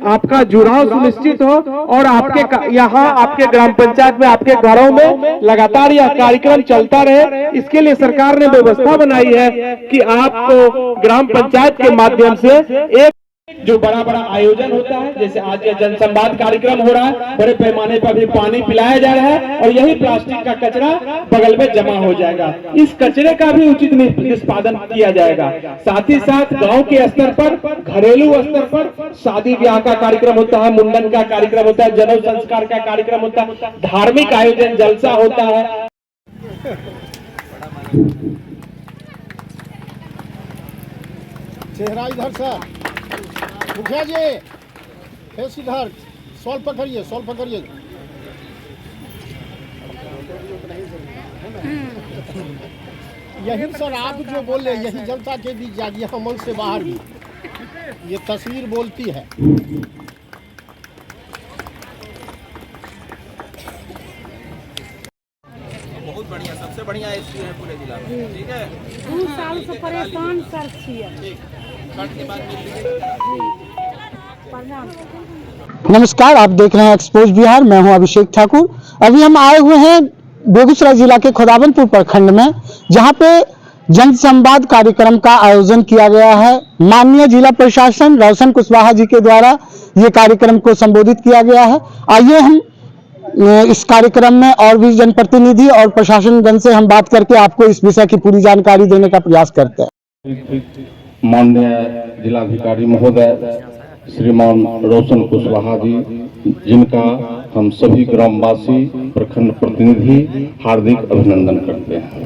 आपका जुड़ाव सुनिश्चित हो और आपके यहाँ आपके ग्राम पंचायत में आपके घरों में लगातार यह कार्यक्रम चलता रहे। इसके लिए सरकार ने व्यवस्था बनाई है कि आपको ग्राम पंचायत के माध्यम से एक जो बड़ा बड़ा आयोजन होता है, जैसे आज यह जनसंवाद कार्यक्रम हो रहा है, बड़े पैमाने पर भी पानी पिलाया जा रहा है और यही प्लास्टिक का कचरा बगल में जमा हो जाएगा। इस कचरे का भी उचित निष्पादन किया जाएगा। साथ ही साथ गांव के स्तर पर, घरेलू स्तर पर शादी ब्याह का कार्यक्रम होता है, मुंडन का कार्यक्रम होता है, जनेऊ संस्कार का कार्यक्रम होता है, धार्मिक आयोजन जलसा होता है। चेहरा इधर सर, मुखिया जी फेस इधर, सॉल पकड़िए, सॉल पकड़िए। यही सर आप जो बोले यही जनता के बीच जाइए, अमल से बाहर भी ये तस्वीर बोलती है। बहुत बढ़िया, सबसे बढ़िया एसपी है पूरे जिला में। ठीक है, 2 साल से परेशान सर छिए। के बाद नमस्कार, आप देख रहे हैं एक्सपोज बिहार। मैं हूं अभिषेक ठाकुर। अभी हम आए हुए हैं बेगूसराय जिला के खुदावंदपुर प्रखंड में, जहां पे जन संवाद कार्यक्रम का आयोजन किया गया है। माननीय जिला प्रशासन रोशन कुशवाहा जी के द्वारा ये कार्यक्रम को संबोधित किया गया है। आइए हम इस कार्यक्रम में और भी जनप्रतिनिधि और प्रशासनगण से हम बात करके आपको इस विषय की पूरी जानकारी देने का प्रयास करते हैं। माननीय जिलाधिकारी महोदय श्रीमान रोशन कुशवाहा जी, जिनका हम सभी ग्रामवासी प्रखंड प्रतिनिधि हार्दिक अभिनंदन करते हैं।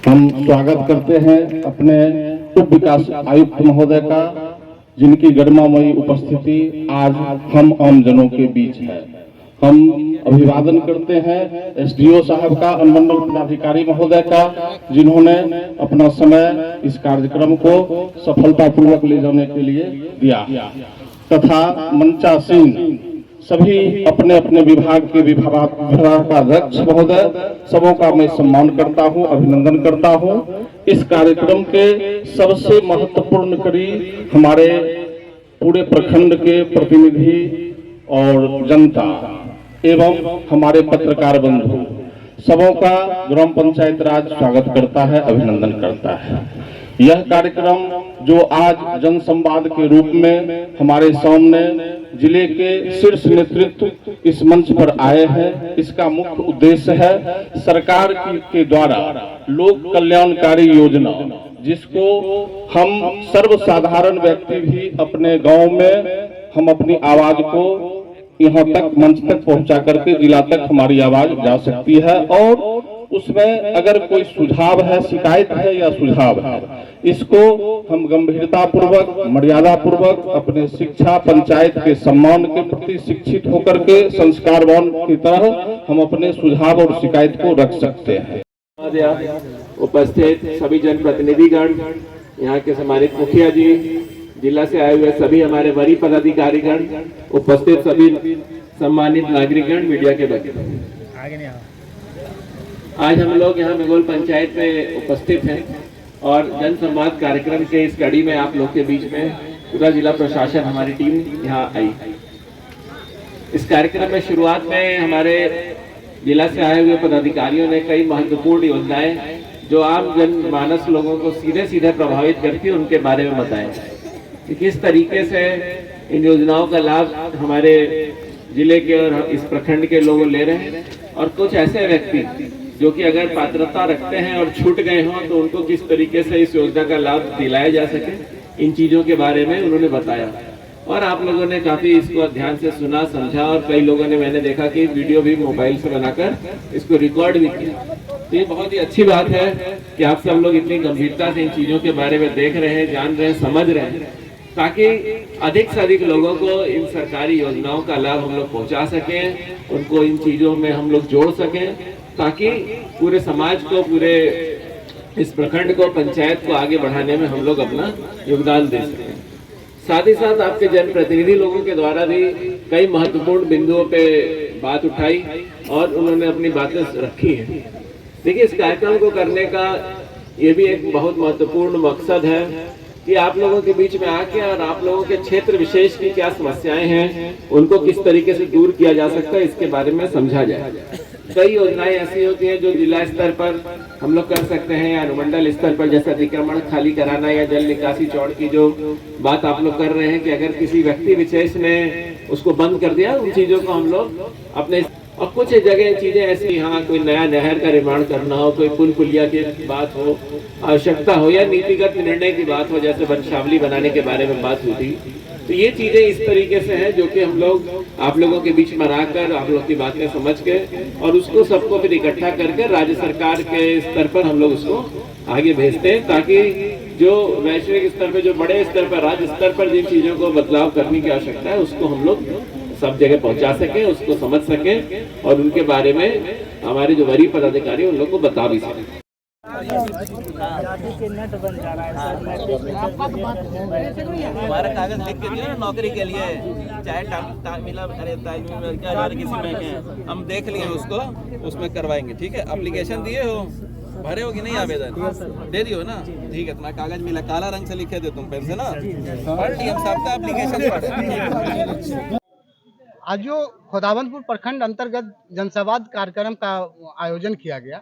हम स्वागत करते हैं अपने उप विकास आयुक्त महोदय का, जिनकी गरिमामयी उपस्थिति आज हम आम जनों के बीच है। हम अभिवादन करते हैं एसडीओ साहब का, अनुमंडल पदाधिकारी महोदय का, जिन्होंने अपना समय इस कार्यक्रम को सफलतापूर्वक ले जाने के लिए दिया, तथा मंचासीन सभी अपने अपने विभाग के विभागाध्यक्ष महोदय, सबों का मैं सम्मान करता हूं, अभिनंदन करता हूं। इस कार्यक्रम के सबसे महत्वपूर्ण कड़ी हमारे पूरे प्रखंड के प्रतिनिधि और जनता एवं हमारे पत्रकार बंधु सबों का ग्राम पंचायत राज स्वागत करता है, अभिनंदन करता है। यह कार्यक्रम जो आज जन संवाद के रूप में हमारे सामने जिले के शीर्ष नेतृत्व इस मंच पर आए हैं, इसका मुख्य उद्देश्य है सरकार के द्वारा लोक कल्याणकारी योजना, जिसको हम सर्वसाधारण व्यक्ति भी अपने गांव में हम अपनी आवाज को यहाँ तक मंच तक पहुंचा करके जिला तक हमारी आवाज जा सकती है। और उसमें अगर कोई सुझाव है, शिकायत है या सुझाव है, इसको हम गंभीरता पूर्वक, मर्यादा पूर्वक अपने शिक्षा पंचायत के सम्मान के प्रति शिक्षित होकर के संस्कारवान की तरह हम अपने सुझाव और शिकायत को रख सकते हैं। उपस्थित सभी जनप्रतिनिधिगण, यहाँ के सम्मानित मुखिया जी, जिला से आए हुए सभी हमारे वरीय पदाधिकारीगण, उपस्थित सभी सम्मानित नागरिकगण, मीडिया के वकील, आज हम लोग यहाँ मेगोल पंचायत में उपस्थित हैं और जन संवाद कार्यक्रम के इस कड़ी में आप लोग के बीच में पूरा जिला प्रशासन, हमारी टीम यहाँ आई। इस कार्यक्रम में शुरुआत में हमारे जिला से आए हुए पदाधिकारियों ने कई महत्वपूर्ण योजनाएं जो आम जनमानस लोगों को सीधे सीधे प्रभावित करती है, उनके बारे में बताया कि किस तरीके से इन योजनाओं का लाभ हमारे जिले के और इस प्रखंड के लोग ले रहे हैं, और कुछ ऐसे व्यक्ति जो कि अगर पात्रता रखते हैं और छूट गए हों तो उनको किस तरीके से इस योजना का लाभ दिलाया जा सके, इन चीज़ों के बारे में उन्होंने बताया। और आप लोगों ने काफ़ी इसको ध्यान से सुना, समझा, और कई लोगों ने, मैंने देखा कि वीडियो भी मोबाइल से बनाकर इसको रिकॉर्ड भी किया। तो ये बहुत ही अच्छी बात है कि आप सब लोग इतनी गंभीरता से इन चीज़ों के बारे में देख रहे हैं, जान रहे हैं, समझ रहे हैं, ताकि अधिक से अधिक लोगों को इन सरकारी योजनाओं का लाभ हम लोग पहुंचा सकें, उनको इन चीज़ों में हम लोग जोड़ सकें, ताकि पूरे समाज को, पूरे इस प्रखंड को, पंचायत को आगे बढ़ाने में हम लोग अपना योगदान दे सकें। साथ ही साथ आपके जनप्रतिनिधि लोगों के द्वारा भी कई महत्वपूर्ण बिंदुओं पे बात उठाई और उन्होंने अपनी बातें रखी हैं। देखिए, इस कार्यक्रम को करने का ये भी एक बहुत महत्वपूर्ण मकसद है कि आप लोगों के बीच में आके और आप लोगों के क्षेत्र विशेष की क्या समस्याएं हैं, उनको किस तरीके से दूर किया जा सकता है, इसके बारे में समझा जाए। कई योजनाएं ऐसी होती हैं जो जिला स्तर पर हम लोग कर सकते हैं या अनुमंडल स्तर पर, जैसे अतिक्रमण खाली कराना या जल निकासी चौड़ की जो बात आप लोग कर रहे हैं कि अगर किसी व्यक्ति विशेष ने उसको बंद कर दिया, उन चीजों को हम लोग अपने, और कुछ जगह चीजें ऐसी, यहाँ कोई नया नहर का निर्माण करना हो, कोई पुल पुलिया की बात हो, आवश्यकता हो, या नीतिगत निर्णय की बात हो, जैसे वंशावली बनाने के बारे में बात हुई थी, तो ये चीजें इस तरीके से हैं जो कि हम लोग आप लोगों के बीच में आकर आप लोग की बातें समझ के और उसको सबको फिर इकट्ठा करके राज्य सरकार के स्तर पर हम लोग उसको आगे भेजते हैं, ताकि जो वैश्विक स्तर पर, जो बड़े स्तर पर, राज्य स्तर पर जिन चीजों को बदलाव करने की आवश्यकता है उसको हम लोग सब जगह पहुंचा सकें, उसको समझ सकें और उनके बारे में हमारे जो वरीय पदाधिकारी उन लोग को बता भी सकें। हमारा कागज लिख के दिया ना नौकरी के लिए, चाहे किसी में है, हम देख लिए उसको, उसमें करवाएंगे। ठीक है, एप्लीकेशन दिए हो, भरे हो कि नहीं आवेदन दे दियो ना, ठीक है, तुम्हारा कागज मिला, काला रंग से लिखे थे तुम पेन से ना, पढ़ लिया, हम सबका एप्लीकेशन पढ़े। आज जो खोदावंदपुर प्रखंड अंतर्गत जनसंवाद कार्यक्रम का आयोजन किया गया,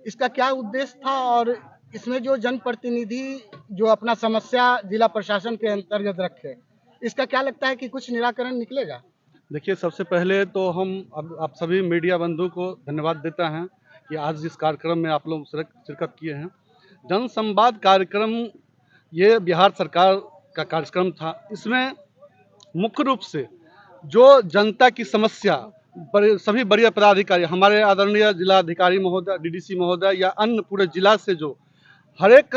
इसका क्या उद्देश्य था और इसमें जो जनप्रतिनिधि जो अपना समस्या जिला प्रशासन के अंतर्गत रखे, इसका क्या लगता है कि कुछ निराकरण निकलेगा? देखिए, सबसे पहले तो हम आप सभी मीडिया बंधु को धन्यवाद देता हैं कि आज इस कार्यक्रम में आप लोग शिरकत किए हैं। जन संवाद कार्यक्रम ये बिहार सरकार का कार्यक्रम था। इसमें मुख्य रूप से जो जनता की समस्या, सभी बड़े पदाधिकारी, हमारे आदरणीय जिलाधिकारी महोदय, डीडीसी महोदय या अन्य पूरे जिला से जो हर एक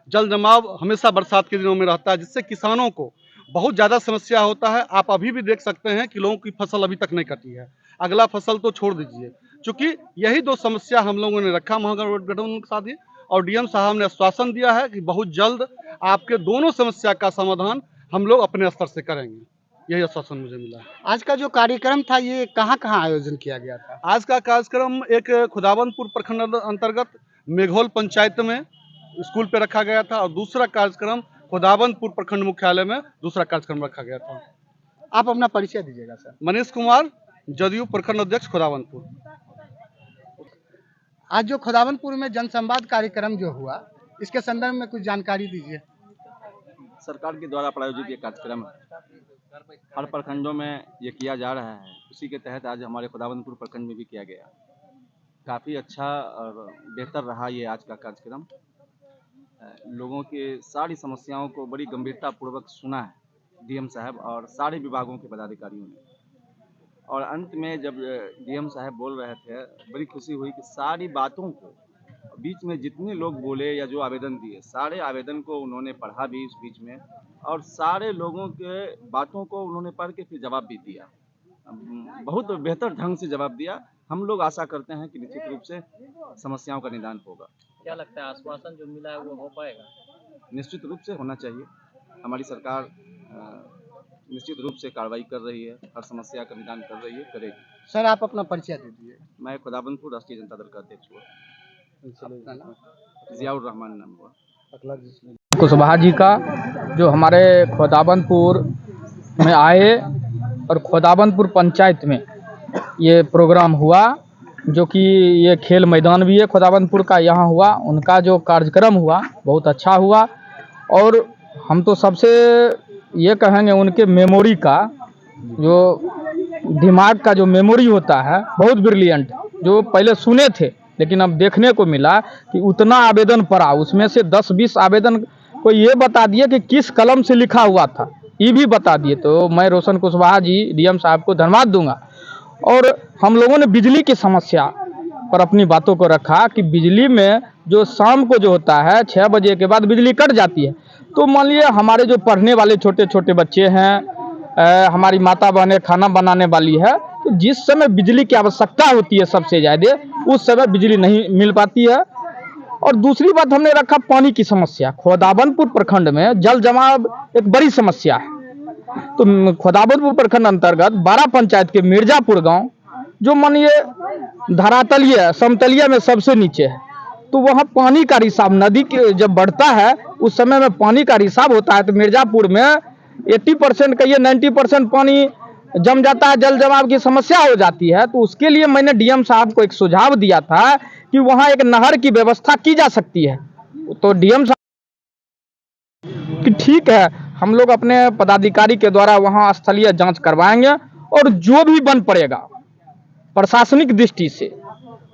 जल जमाव हमेशा बरसात के दिनों में रहता है, जिससे किसानों को बहुत ज़्यादा समस्या होता है। आप अभी भी देख सकते हैं कि लोगों की फसल अभी तक नहीं कटी है, अगला फसल तो छोड़ दीजिए। चूँकि यही दो समस्या हम लोगों ने रखा महागठबंधन के साथ ही, और डीएम साहब ने आश्वासन दिया है कि बहुत जल्द आपके दोनों समस्या का समाधान हम लोग अपने स्तर से करेंगे। यही आश्वासन मुझे मिला है। आज का जो कार्यक्रम था ये कहाँ कहाँ आयोजन किया गया था? आज का कार्यक्रम एक खुदावंदपुर प्रखंड अंतर्गत मेघोल पंचायत में स्कूल पे रखा गया था, और दूसरा कार्यक्रम खुदावंदपुर प्रखंड मुख्यालय में दूसरा कार्यक्रम रखा गया था। आप अपना परिचय दीजिएगा सर। मनीष कुमार, जदयू प्रखंड अध्यक्ष खुदावंदपुर। आज जो खुदावंदपुर में जनसंवाद कार्यक्रम जो हुआ, इसके संदर्भ में कुछ जानकारी दीजिए। सरकार के द्वारा प्रायोजित ये कार्यक्रम हर प्रखंडों में ये किया जा रहा है, उसी के तहत आज हमारे खुदावंदपुर प्रखंड में भी किया गया। काफ़ी अच्छा और बेहतर रहा ये आज का कार्यक्रम। लोगों के सारी समस्याओं को बड़ी गंभीरतापूर्वक सुना है डीएम साहब और सारे विभागों के पदाधिकारियों ने, और अंत में जब डीएम साहब बोल रहे थे, बड़ी खुशी हुई कि सारी बातों को बीच में जितने लोग बोले या जो आवेदन दिए, सारे आवेदन को उन्होंने पढ़ा भी इस बीच में, और सारे लोगों के बातों को उन्होंने पढ़ के फिर जवाब भी दिया। बहुत बेहतर ढंग से जवाब दिया। हम लोग आशा करते हैं कि निश्चित रूप से समस्याओं का निदान होगा। क्या लगता है आश्वासन जो मिला है वो हो पाएगा? निश्चित रूप से होना चाहिए। हमारी सरकार निश्चित रूप से कार्रवाई कर रही है, हर समस्या का निदान कर रही है, करेगी। सर आप अपना परिचय दीजिए। मैं खुदावंदपुर राष्ट्रीय जनता दल का अध्यक्ष हुआ, जियाउर रहमान नाम हुआ। कुशवाहा जी का जो हमारे खुदावंदपुर में आए और खुदावंदपुर पंचायत में ये प्रोग्राम हुआ, जो कि ये खेल मैदान भी है खुदावंदपुर का, यहाँ हुआ। उनका जो कार्यक्रम हुआ बहुत अच्छा हुआ, और हम तो सबसे ये कहेंगे उनके मेमोरी का, जो दिमाग का जो मेमोरी होता है बहुत ब्रिलियंट। जो पहले सुने थे लेकिन अब देखने को मिला कि उतना आवेदन पड़ा, उसमें से 10-20 आवेदन को ये बता दिए कि किस कलम से लिखा हुआ था, ये भी बता दिए। तो मैं रोशन कुशवाहा जी डीएम साहब को धन्यवाद दूंगा। और हम लोगों ने बिजली की समस्या पर अपनी बातों को रखा कि बिजली में जो शाम को जो होता है 6 बजे के बाद बिजली कट जाती है, तो मान लीजिए हमारे जो पढ़ने वाले छोटे छोटे बच्चे हैं, हमारी माता बहनें खाना बनाने वाली है, तो जिस समय बिजली की आवश्यकता होती है सबसे ज़्यादा, उस समय बिजली नहीं मिल पाती है। और दूसरी बात हमने रखा पानी की समस्या। खुदावंदपुर प्रखंड में जल जमाव एक बड़ी समस्या है। तो खुदावंदपुर प्रखंड अंतर्गत 12 पंचायत के मिर्जापुर गांव, जो मानिए धरातलीय समतलीय में सबसे नीचे है, तो वहाँ पानी का रिसाव, नदी के जब बढ़ता है उस समय में पानी का रिसाव होता है। तो मिर्जापुर में 80% कहिए 90% पानी जम जाता है, जल जमाव की समस्या हो जाती है। तो उसके लिए मैंने डीएम साहब को एक सुझाव दिया था कि वहाँ एक नहर की व्यवस्था की जा सकती है। तो डीएम साहब कि ठीक है, हम लोग अपने पदाधिकारी के द्वारा वहाँ स्थलीय जांच करवाएंगे और जो भी बन पड़ेगा प्रशासनिक दृष्टि से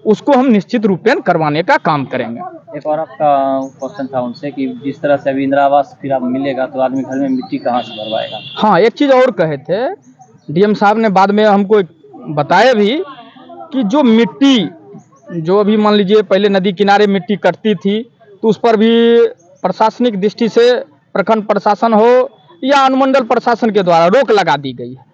उसको हम निश्चित रूपेण करवाने का काम करेंगे। एक और आपका क्वेश्चन था उनसे कि जिस तरह से अभी इंदिरा आवास फिर अब मिलेगा तो आदमी घर में मिट्टी कहाँ से भरवाएगा? हाँ, एक चीज़ और कहे थे डीएम साहब ने, बाद में हमको बताया भी कि जो मिट्टी जो अभी मान लीजिए पहले नदी किनारे मिट्टी कटती थी तो उस पर भी प्रशासनिक दृष्टि से प्रखंड प्रशासन हो या अनुमंडल प्रशासन के द्वारा रोक लगा दी गई है।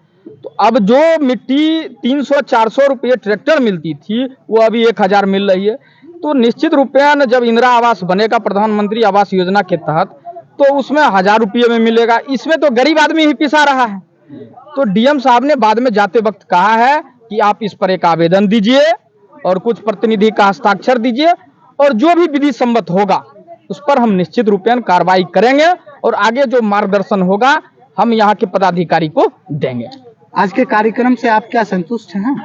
तो अब जो मिट्टी 300-400 रुपये ट्रैक्टर मिलती थी वो अभी 1000 मिल रही है। तो निश्चित रूपेण जब इंदिरा आवास बनेगा प्रधानमंत्री आवास योजना के तहत तो उसमें 1000 रुपये में मिलेगा। इसमें तो गरीब आदमी ही पिसा रहा है। तो डीएम साहब ने बाद में जाते वक्त कहा है कि आप इस पर एक आवेदन दीजिए और कुछ प्रतिनिधि का हस्ताक्षर दीजिए और जो भी विधि सम्मत होगा उस पर हम निश्चित रूपेण कार्रवाई करेंगे और आगे जो मार्गदर्शन होगा हम यहाँ के पदाधिकारी को देंगे। आज के कार्यक्रम से आप क्या संतुष्ट हैं?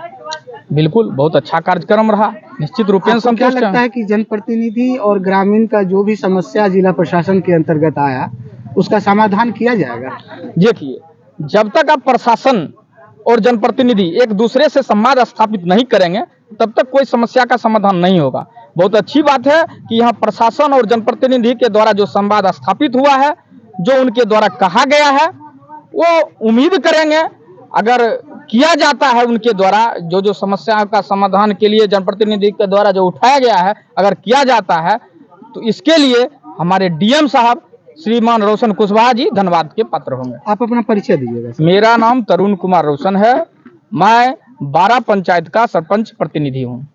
बिल्कुल, बहुत अच्छा कार्यक्रम रहा, निश्चित रूपेण संतुष्ट। क्या संतुष्ट लगता है कि जनप्रतिनिधि और ग्रामीण का जो भी समस्या जिला प्रशासन के अंतर्गत आया उसका समाधान किया जाएगा? देखिए, जब तक आप प्रशासन और जनप्रतिनिधि एक दूसरे से संवाद स्थापित नहीं करेंगे तब तक कोई समस्या का समाधान नहीं होगा। बहुत अच्छी बात है कि यहाँ प्रशासन और जनप्रतिनिधि के द्वारा जो संवाद स्थापित हुआ है, जो उनके द्वारा कहा गया है, वो उम्मीद करेंगे अगर किया जाता है उनके द्वारा जो समस्या का समाधान के लिए जनप्रतिनिधि के द्वारा जो उठाया गया है अगर किया जाता है तो इसके लिए हमारे डीएम साहब श्रीमान रोशन कुशवाहा जी धन्यवाद के पात्र होंगे। आप अपना परिचय दीजिएगा। मेरा नाम तरुण कुमार रोशन है, मैं 12 पंचायत का सरपंच प्रतिनिधि हूँ।